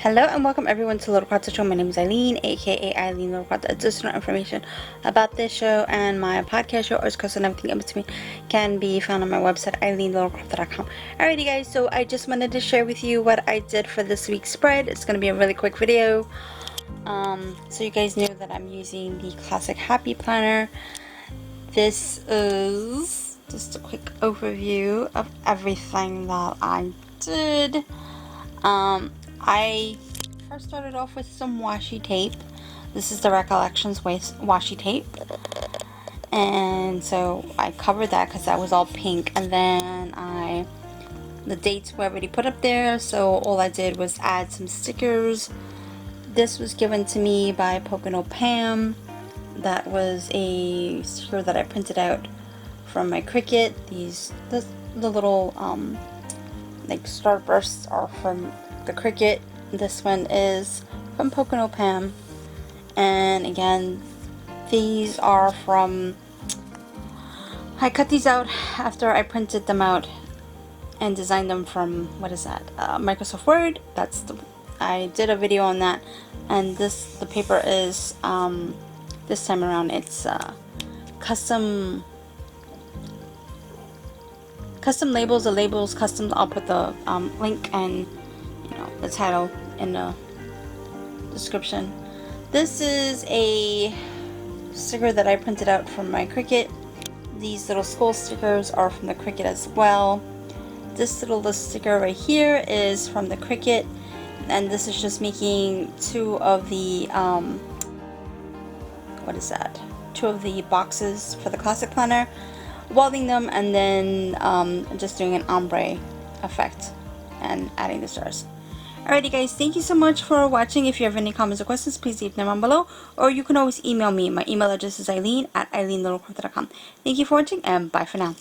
Hello and welcome everyone to Little Quattro Show. My name is Eileen, aka Eileen Little Quattro. Additional information about this show and my podcast show, or Cause and everything in between, can be found on my website, eileenlittlequattro.com. Alrighty guys, so I just wanted to share with you what I did for this week's spread. It's going to be a really quick video. So you guys knew that I'm using the Classic Happy Planner. This is just a quick overview of everything that I did. I first started off with some washi tape. This is the Recollections washi tape. And so I covered that because that was all pink. And then the dates were already put up there. So all I did was add some stickers. This was given to me by Pocono Pam. That was a sticker that I printed out from my Cricut. The little like starbursts are from the Cricut. This one is from Pocono Pam, and again these are from, I cut these out after I printed them out and designed them from, what is that, Microsoft Word. I did a video on that. And the paper is this time around it's custom labels. The labels custom. I'll put the link and the title in the description. This is a sticker that I printed out from my Cricut. These little skull stickers are from the Cricut as well. This little sticker right here is from the Cricut, and this is just making two of the two of the boxes for the Classic Planner, welding them, and then just doing an ombre effect and adding the stars. Alrighty guys, thank you so much for watching. If you have any comments or questions, please leave them down below, or you can always email me. My email address is eileen@eileenlittlequattro.com. Thank you for watching, and bye for now.